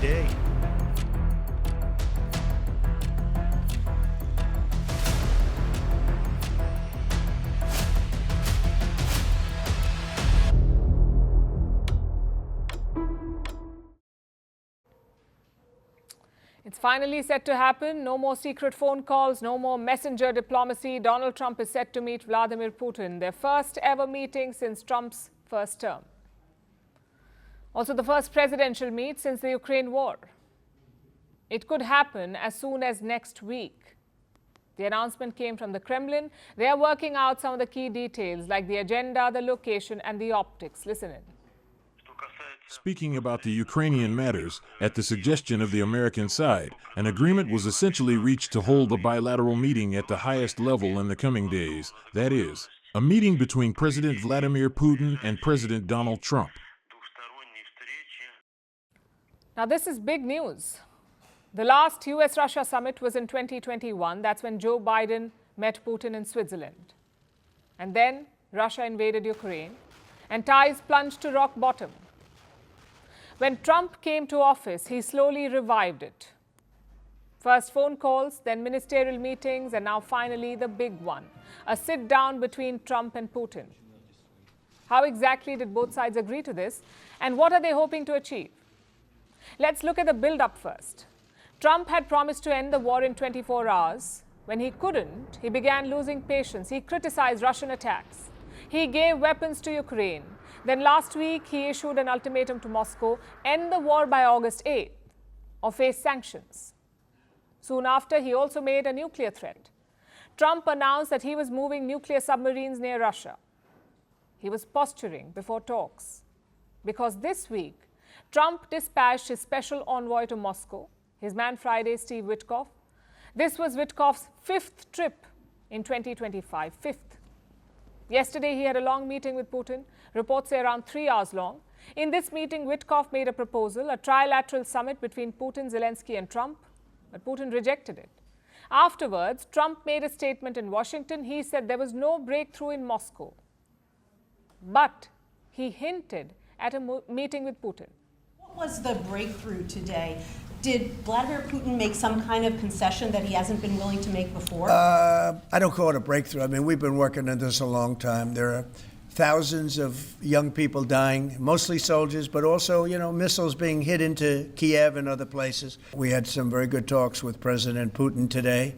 day. It's finally set to happen. No more secret phone calls, no more messenger diplomacy. Donald Trump is set to meet Vladimir Putin, their first ever meeting since Trump's first term. Also, the first presidential meet since the Ukraine war. It could happen as soon as next week. The announcement came from the Kremlin. They are working out some of the key details like the agenda, the location, and the optics. Listen in. Speaking about the Ukrainian matters, at the suggestion of the American side, an agreement was essentially reached to hold a bilateral meeting at the highest level in the coming days. That is, a meeting between President Vladimir Putin and President Donald Trump. Now, this is big news. The last US-Russia summit was in 2021. That's when Joe Biden met Putin in Switzerland. And then Russia invaded Ukraine, and ties plunged to rock bottom. When Trump came to office, he slowly revived it. First phone calls, then ministerial meetings, and now finally the big one, a sit-down between Trump and Putin. How exactly did both sides agree to this, and what are they hoping to achieve? Let's look at the build-up first. Trump had promised to end the war in 24 hours. When he couldn't, he began losing patience. He criticized Russian attacks. He gave weapons to Ukraine. Then last week, he issued an ultimatum to Moscow, end the war by August 8th or face sanctions. Soon after, he also made a nuclear threat. Trump announced that he was moving nuclear submarines near Russia. He was posturing before talks. Because this week, Trump dispatched his special envoy to Moscow, his man Friday, Steve Witkoff. This was Witkoff's fifth trip in 2025, fifth. Yesterday, he had a long meeting with Putin, reports say around 3 hours long. In this meeting, Witkoff made a proposal, a trilateral summit between Putin, Zelensky and Trump, but Putin rejected it. Afterwards, Trump made a statement in Washington. He said there was no breakthrough in Moscow. But he hinted at a meeting with Putin. What was the breakthrough today? Did Vladimir Putin make some kind of concession that he hasn't been willing to make before? I don't call it a breakthrough. I mean, we've been working on this a long time. There are thousands of young people dying, mostly soldiers, but also, missiles being hit into Kiev and other places. We had some very good talks with President Putin today,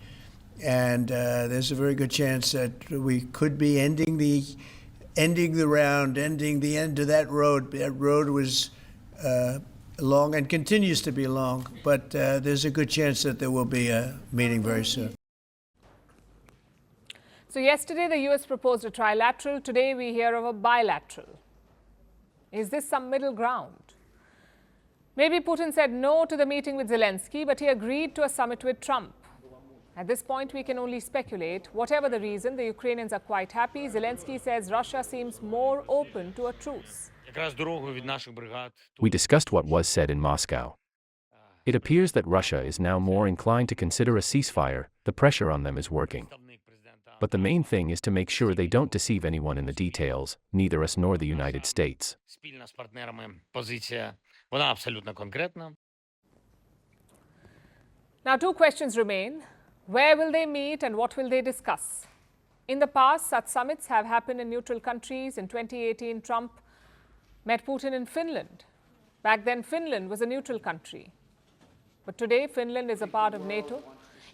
and there's a very good chance that we could be ending the end of that road. That road was long and continues to be long, but there's a good chance that there will be a meeting very soon. So yesterday, the US proposed a trilateral. Today, we hear of a bilateral. Is this some middle ground? Maybe Putin said no to the meeting with Zelensky, but he agreed to a summit with Trump. At this point, we can only speculate. Whatever the reason, the Ukrainians are quite happy. Zelensky says Russia seems more open to a truce. We discussed what was said in Moscow. It appears that Russia is now more inclined to consider a ceasefire. The pressure on them is working. But the main thing is to make sure they don't deceive anyone in the details, neither us nor the United States. Now, two questions remain. Where will they meet and what will they discuss? In the past, such summits have happened in neutral countries. In 2018, Trump met Putin in Finland. Back then, Finland was a neutral country. But today, Finland is a part of NATO.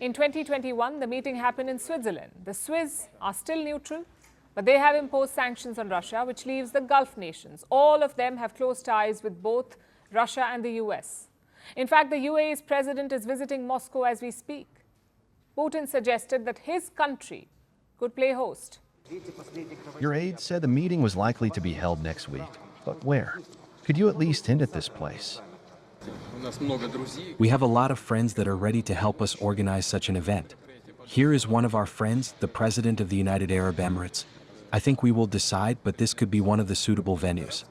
In 2021, the meeting happened in Switzerland. The Swiss are still neutral, but they have imposed sanctions on Russia, which leaves the Gulf nations. All of them have close ties with both Russia and the US. In fact, the UAE's president is visiting Moscow as we speak. Putin suggested that his country could play host. Your aide said the meeting was likely to be held next week. But where? Could you at least hint at this place? We have a lot of friends that are ready to help us organize such an event. Here is one of our friends, the President of the United Arab Emirates. I think we will decide, but this could be one of the suitable venues.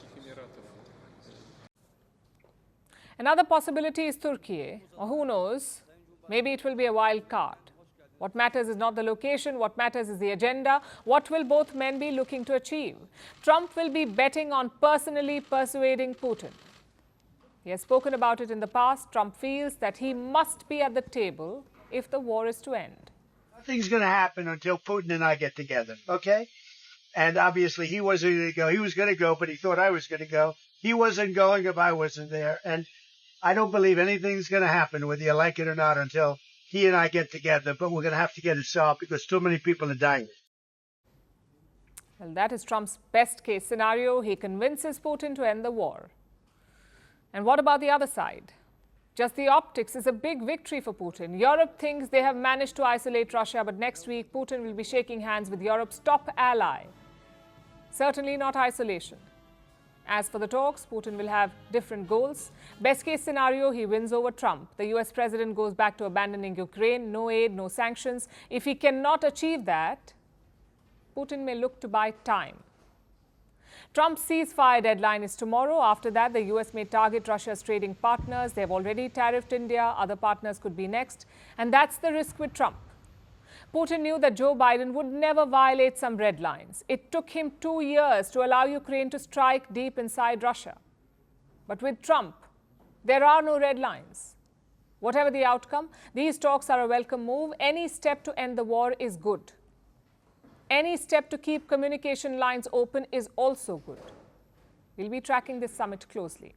Another possibility is Turkey, or who knows, maybe it will be a wild card. What matters is not the location, what matters is the agenda. What will both men be looking to achieve? Trump will be betting on personally persuading Putin. He has spoken about it in the past. Trump feels that he must be at the table if the war is to end. Nothing's going to happen until Putin and I get together, okay? And obviously he wasn't going to go. He was going to go, but he thought I was going to go. He wasn't going if I wasn't there. And I don't believe anything's going to happen, whether you like it or not, until he and I get together. But we're going to have to get it solved because too many people are dying. Well, that is Trump's best case scenario. He convinces Putin to end the war. And what about the other side? Just the optics is a big victory for Putin. Europe thinks they have managed to isolate Russia, but next week Putin will be shaking hands with Europe's top ally. Certainly not isolation. As for the talks, Putin will have different goals. Best case scenario, he wins over Trump. The US president goes back to abandoning Ukraine, no aid, no sanctions. If he cannot achieve that, Putin may look to buy time. Trump's ceasefire deadline is tomorrow. After that, the US may target Russia's trading partners. They have already tariffed India. Other partners could be next. And that's the risk with Trump. Putin knew that Joe Biden would never violate some red lines. It took him 2 years to allow Ukraine to strike deep inside Russia. But with Trump, there are no red lines. Whatever the outcome, these talks are a welcome move. Any step to end the war is good. Any step to keep communication lines open is also good. We'll be tracking this summit closely.